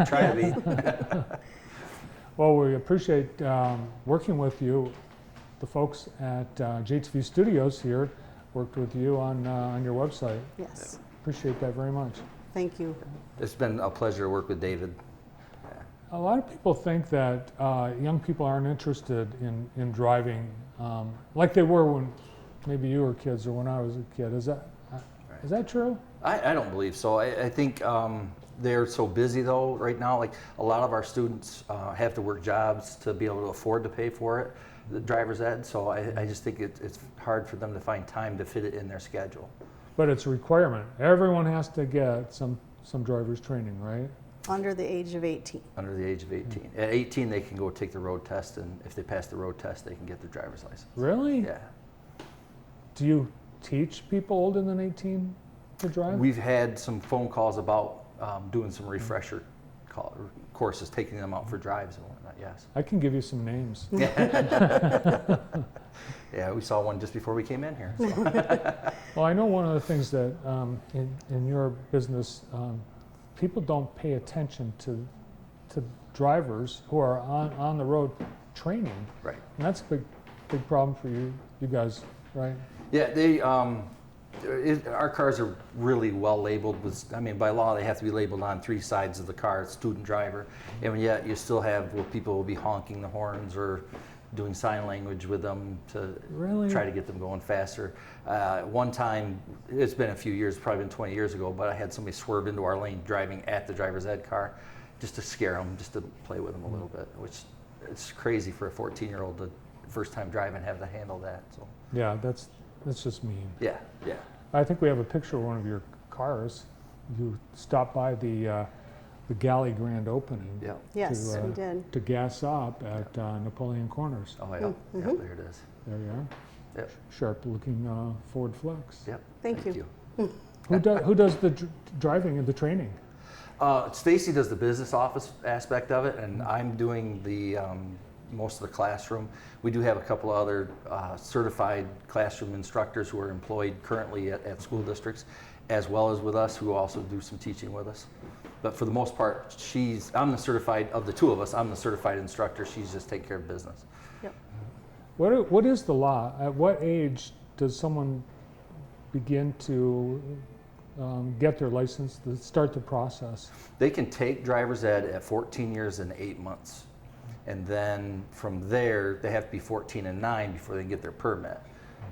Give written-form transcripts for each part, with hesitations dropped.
Try to be. Well, we appreciate working with you. The folks at JTV Studios here worked with you on your website. Yes, Appreciate that very much. thank you. It's been a pleasure to work with David. A lot of people think that young people aren't interested in driving like they were when maybe you were kids or when I was a kid. Is that true? I don't believe so. I think they're so busy though right now. Like a lot of our students have to work jobs to be able to afford to pay for it, the driver's ed. So I just think it's hard for them to find time to fit it in their schedule. But it's a requirement. Everyone has to get some driver's training, right? Under the age of 18. Under the age of 18. At 18, they can go take the road test, and if they pass the road test, they can get their driver's license. Really? Yeah. Do you teach people older than 18 to drive? We've had some phone calls about doing some refresher courses, taking them out for drives and whatnot, yes. I can give you some names. Yeah, we saw one just before we came in here. So. Well, I know one of the things that in your business, people don't pay attention to drivers who are on the road training. Right. And that's a big problem for you guys, right? Yeah, they our cars are really well labeled with, I mean, by law they have to be labeled on 3 sides of the car, student driver, and yet you still have people will be honking the horns or doing sign language with them to Really? try to get them going faster. One time, it's been a few years, probably been 20 years ago, but I had somebody swerve into our lane driving at the driver's ed car just to scare them, just to play with them a little bit, which it's crazy for a 14-year-old to first time driving have to handle that. So. Yeah, that's just mean. Yeah, yeah. I think we have a picture of one of your cars. You stopped by the Galley grand opening Yeah. Yes, we did. to gas up at Napoleon Corners. Oh yeah, yeah, there it is. There you are. Yep. Sharp-looking Ford Flex. Yep. Thank you. Who does the driving and the training? Stacy does the business office aspect of it, and I'm doing the most of the classroom. We do have a couple of other certified classroom instructors who are employed currently at school districts, as well as with us, who also do some teaching with us. But for the most part, I'm the certified, of the two of us, I'm the certified instructor. She's just taking care of business. Yep. What is the law? At what age does someone begin to get their license, to start the process? They can take driver's ed at 14 years and 8 months. And then from there, they have to be 14 and 9 before they can get their permit.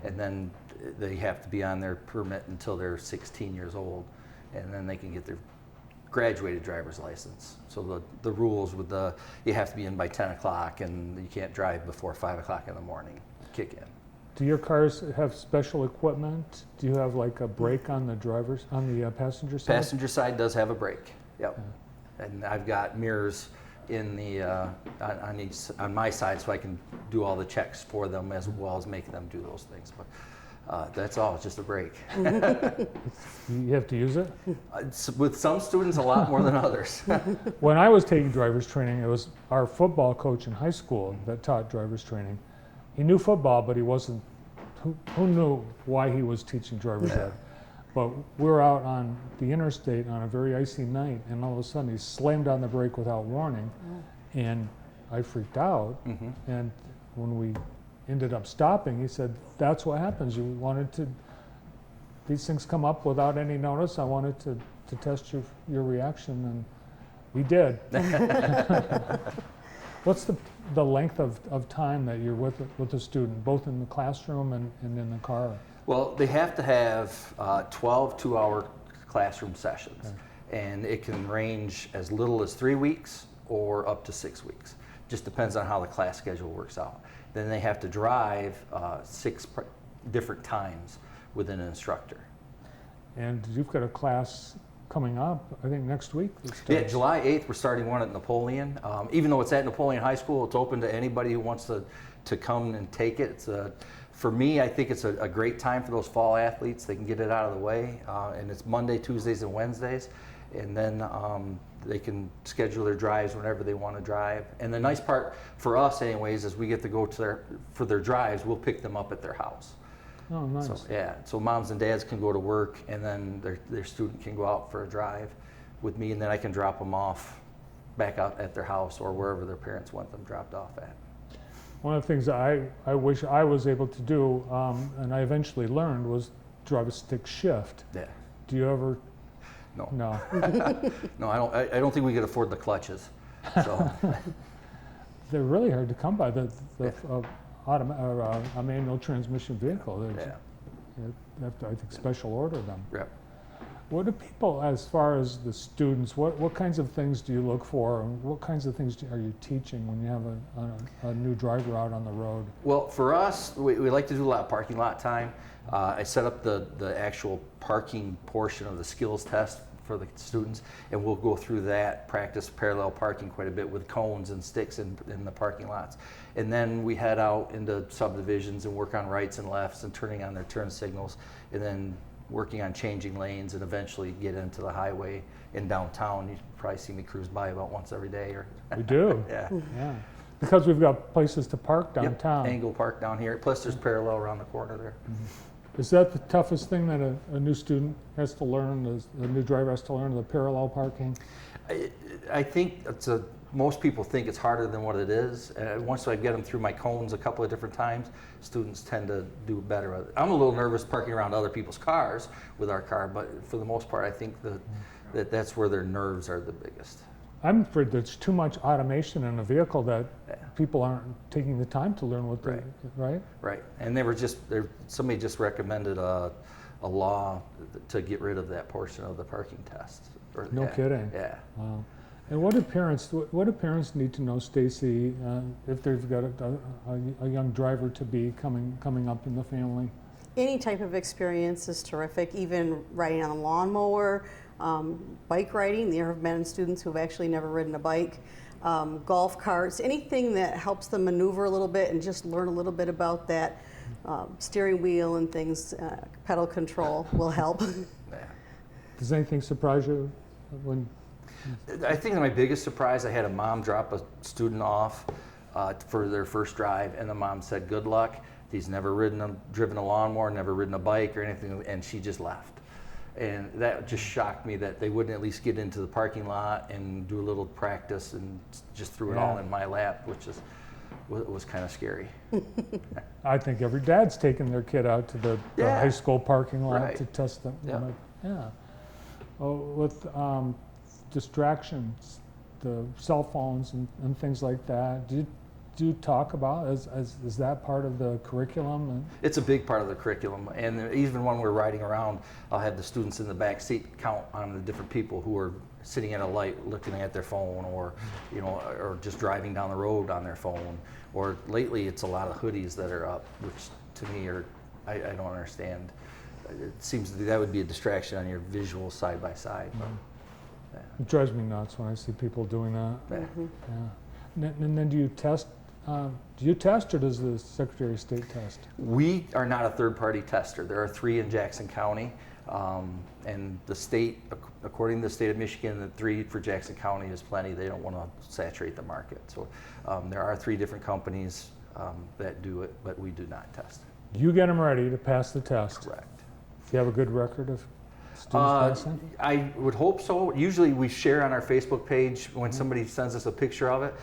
And then they have to be on their permit until they're 16 years old. And then they can get their graduated driver's license. So the rules with you have to be in by 10 o'clock and you can't drive before 5 o'clock in the morning kick in. Do your cars have special equipment? Do you have like a brake on the passenger side? Passenger side does have a brake, yep. And I've got mirrors in the on my side, so I can do all the checks for them as well as making them do those things. But that's all. It's just a brake. You have to use it? With some students, a lot more than others. When I was taking driver's training, it was our football coach in high school that taught driver's training. He knew football, but he wasn't. Who knew why he was teaching driver's ed? But we were out on the interstate on a very icy night, and all of a sudden he slammed on the brake without warning, and I freaked out. Mm-hmm. And when we ended up stopping, he said, "That's what happens. You wanted to. These things come up without any notice. I wanted to test your reaction, and we did." What's the length of time that you're with a student, both in the classroom and in the car? Well, they have to have 12 two-hour classroom sessions, and it can range as little as 3 weeks or up to 6 weeks. Just depends on how the class schedule works out. Then they have to drive 6 different times with an instructor. And you've got a class coming up, I think next week. Yeah, July 8th, we're starting one at Napoleon. Even though it's at Napoleon High School, it's open to anybody who wants to come and take it. For me, I think it's a great time for those fall athletes. They can get it out of the way. And it's Monday, Tuesdays, and Wednesdays. And then they can schedule their drives whenever they want to drive. And the nice part for us anyways is we get to go for their drives. We'll pick them up at their house. Oh, nice. So moms and dads can go to work, and then their student can go out for a drive with me, and then I can drop them off back out at their house or wherever their parents want them dropped off at. One of the things I wish I was able to do, and I eventually learned, was drive a stick shift. Yeah. Do you ever? No. No. No, I don't think we could afford the clutches. So, They're really hard to come by. The a manual transmission vehicle. yeah. You have to, I think, special order them. Yep. What do people, as far as the students, what kinds of things do you look for, and what kinds of things are you teaching when you have a new driver out on the road? Well, for us, we like to do a lot of parking lot time. I set up the actual parking portion of the skills test for the students, and we'll go through that, practice parallel parking quite a bit with cones and sticks in the parking lots. And then we head out into subdivisions and work on rights and lefts and turning on their turn signals, and then working on changing lanes, and eventually get into the highway in downtown. You probably see me cruise by about once every day. Or We do. yeah. Yeah. Because we've got places to park Yep, downtown. Angle Park down here. Plus there's parallel around the corner there. Is that the toughest thing that a new student has to learn, a new driver has to learn, the parallel parking? I think most people think it's harder than what it is. Once I get them through my cones a couple of different times, students tend to do better with it. I'm a little nervous parking around other people's cars with our car, but for the most part, I think that's where their nerves are the biggest. I'm afraid there's too much automation in a vehicle that Yeah. people aren't taking the time to learn what they, Right. right? Right, and somebody just recommended a law to get rid of that portion of the parking test. No Yeah, kidding. Yeah. Wow. And what do parents need to know, Stacy, if they've got a young driver to be coming up in the family? Any type of experience is terrific, even riding on a lawnmower, bike riding. There have been students who have actually never ridden a bike, golf carts, anything that helps them maneuver a little bit and just learn a little bit about that steering wheel and things, pedal control will help. Yeah. Does anything surprise you when? I think my biggest surprise, I had a mom drop a student off for their first drive, and the mom said, "Good luck." He's never driven a lawnmower, never ridden a bike or anything, and she just left. And that just shocked me that they wouldn't at least get into the parking lot and do a little practice, and just threw it all Yeah. in my lap, which was kind of scary. I think every dad's taken their kid out to the Yeah. high school parking lot Right. to test them. Yeah. Yeah. Oh, with distractions, the cell phones and things like that, do you talk about, is that part of the curriculum? And It's a big part of the curriculum, and even when we're riding around, I'll have the students in the back seat count on the different people who are sitting at a light looking at their phone, or or just driving down the road on their phone. Or lately, it's a lot of hoodies that are up, which to me I don't understand. It seems that would be a distraction on your visual side by side. But, It drives me nuts when I see people doing that. yeah. Yeah. And then do you test, or does the Secretary of State test? We are not a third-party tester. There are 3 in Jackson County, and the state, according to the state of Michigan, the 3 for Jackson County is plenty. They don't want to saturate the market. So there are 3 different companies that do it, but we do not test. You get them ready to pass the test. Correct. Do you have a good record of students passing? I would hope so. Usually we share on our Facebook page when somebody sends us a picture of it.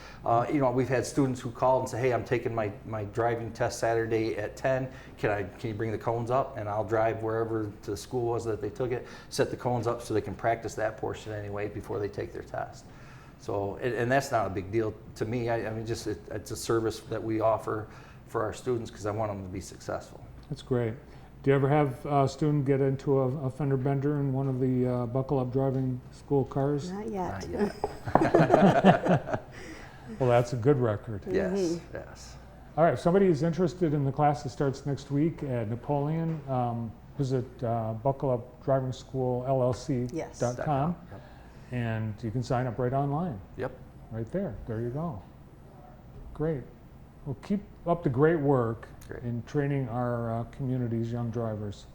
We've had students who call and say, "Hey, I'm taking my driving test Saturday at 10. Can you bring the cones up?" And I'll drive wherever the school was that they took it, set the cones up so they can practice that portion anyway before they take their test. So, and that's not a big deal to me. I mean, just it's a service that we offer for our students because I want them to be successful. That's great. Do you ever have a student get into a fender bender in one of the Buckle Up Driving School cars? Not yet. Not yet. Well, that's a good record. Yes, yes. All right, if somebody is interested in the class that starts next week at Napoleon, visit Buckle Up Driving School LLC.com, Yes. Yep. and you can sign up right online, Yep. right there. There you go. Great. Well, keep up the great work Great. in training our community's young drivers.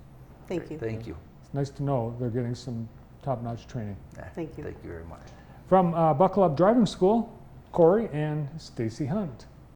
Thank you. Thank you. It's nice to know they're getting some top-notch training. Yeah, Thank you. Thank you very much. From Buckle Up Driving School, Corey and Stacy Hunt.